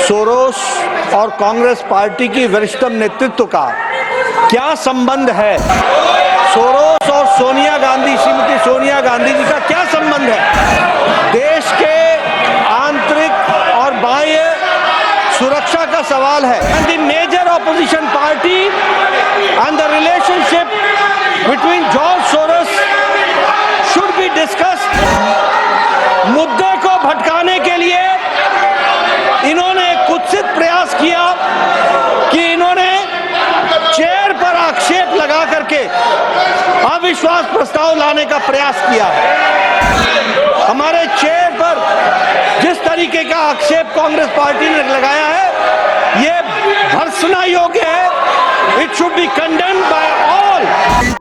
Soros और Congress party की वरिष्ठतम नेतृत्व का क्या संबंध है? सोरोस और सोनिया गांधी, श्रीमती सोनिया गांधी जी का क्या संबंध है? देश के आंतरिक और बाह्य सुरक्षा का सवाल है। And the major opposition party and the relationship between George Soros should be discussed. मुद्दे को भटकाने के लिए इन्होंने कुत्सित प्रयास किया कि इन्होंने चेयर पर आक्षेप लगा करके अविश्वास प्रस्ताव लाने का प्रयास किया। हमारे चेयर पर जिस तरीके का आक्षेप कांग्रेस पार्टी ने लगाया है, ये भर्त्सना योग्य है। It should be condemned by all.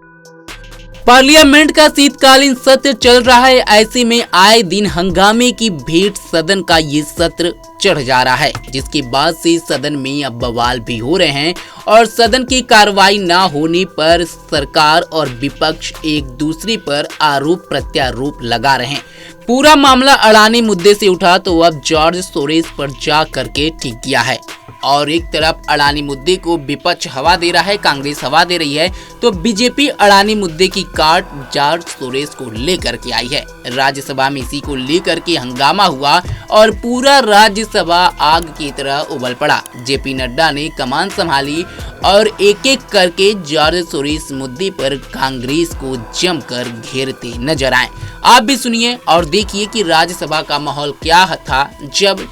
Parliament का शीतकालीन सत्र चल रहा है। ऐसे में आए दिन हंगामे की भेंट सदन का ये सत्र चढ़ जा रहा है, जिसके बाद से सदन में अब बवाल भी हो रहे हैं और सदन की कार्रवाई ना होने पर सरकार और विपक्ष एक दूसरे पर आरोप प्रत्यारोप लगा रहे हैं। पूरा मामला अडानी मुद्दे से उठा तो अब जॉर्ज सोरोस पर जा करके ठीक किया है और एक तरफ अडानी मुद्दे को विपक्ष हवा दे रहा है, कांग्रेस हवा दे रही है, तो बीजेपी अडानी मुद्दे की काट जॉर्ज सोरोस को लेकर के आई है। राज्यसभा में इसी को लेकर के हंगामा हुआ और पूरा राज्यसभा आग की तरह उबल पड़ा। जेपी नड्डा ने कमान संभाली और एक एक करके जॉर्ज सोरोस मुद्दे पर कांग्रेस को जमकर घेरते नजर आए। आप भी सुनिए और देखिए कि राज्यसभा का माहौल क्या था जब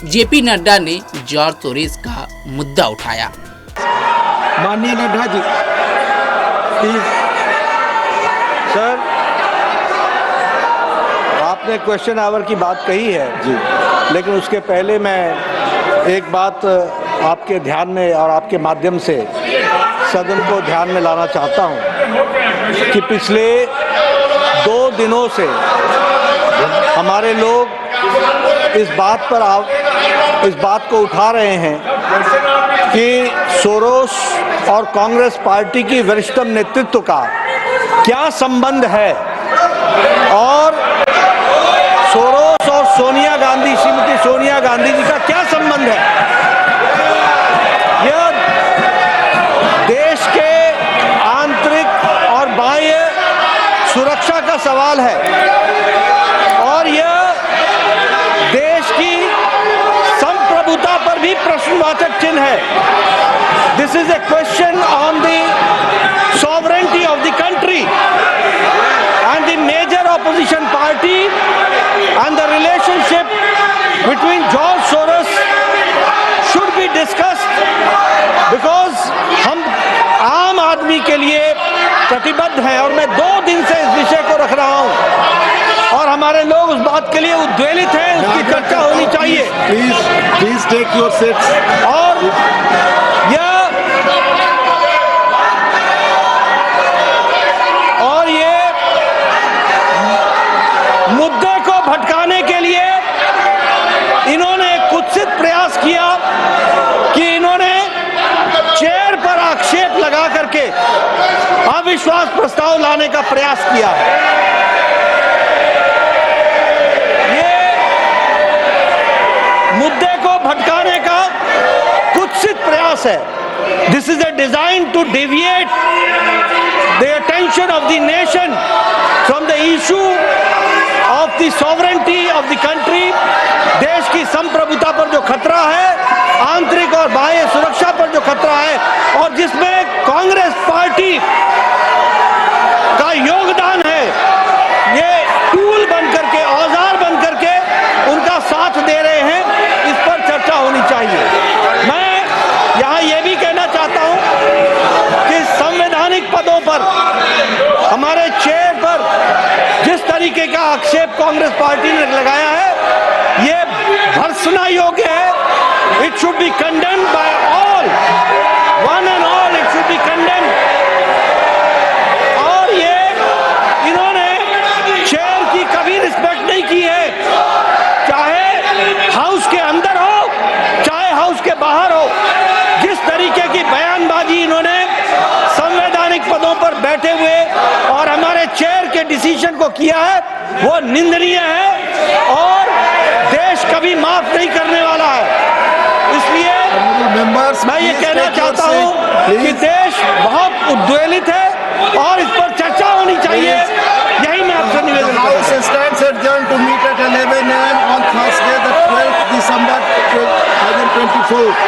जेपी नड्डा ने जॉर्ज सोरोस का मुद्दा उठाया। माननीय नड्डा जी, प्लीज। सर, आपने क्वेश्चन आवर की बात कही है जी, लेकिन उसके पहले मैं एक बात आपके ध्यान में और आपके माध्यम से सदन को ध्यान में लाना चाहता हूं कि पिछले 2 दिनों से हमारे लोग इस बात को उठा रहे हैं कि सोरोस और कांग्रेस पार्टी की वरिष्ठतम नेतृत्व का क्या संबंध है और सोरोस और सोनिया गांधी, श्रीमती सोनिया गांधी जी का क्या संबंध है। यह देश के आंतरिक और बाह्य सुरक्षा का सवाल है और यह देश की संप्रभुता पर भी प्रश्नवाचक चिन्ह है। This is A question on the sovereignty of the country and the major opposition party and the relationship between George Soros should be discussed because हम आम आदमी के लिए प्रतिबद्ध हैं और मैं 2 दिन से इस विषय को रख रहा हूं और हमारे लोग उस बात के लिए उद्वेलित हैं। उसकी चर्चा होनी चाहिए। Please take your seats. और ये मुद्दे को भटकाने के लिए इन्होंने कुत्सित प्रयास किया कि इन्होंने चेयर पर आक्षेप लगा करके अविश्वास प्रस्ताव लाने का प्रयास किया। मुद्दे को भटकाने का कुत्सित प्रयास है। This is a design to deviate the attention of the nation from the issue of the sovereignty of the country. देश की संप्रभुता पर जो खतरा है, आंतरिक और बाह्य सुरक्षा पर जो खतरा है और जिसमें कांग्रेस पार्टी का योगदान है, ये टूल बन करके, औजार बन करके उनका साथ दे रहे हैं, इस पर चर्चा होनी चाहिए। मैं यहाँ ये भी कहना चाहता हूँ कि संवैधानिक पदों पर हमारे चेयर पर जिस तरीके का आक्षेप कांग्रेस पार्टी ने लगाया है, ये भर्त्सना योग्य है। It should be condemned by all, one and all. It should be condemned. और ये इन्होंने चेयर की कभी रिस्पेक्ट नहीं की है, चाहे हाउस के अंदर हो चाहे हाउस के बाहर हो। जिस तरीके की बयानबाजी इन्होंने संवैधानिक पदों पर बैठे हुए और हमारे चेयर के डिसीजन को किया है, वो निंदनीय है और देश कभी माफ नहीं करने वाला है। मैं ये please कहना take your चाहता seat, हूँ कि please. देश बहुत उद्वेलित है और इस पर चर्चा होनी चाहिए। यही मैं आपसे The निवेदन करता House हूँ। stands adjourned to meet at 11 a.m. on Thursday, the 12th December 2024.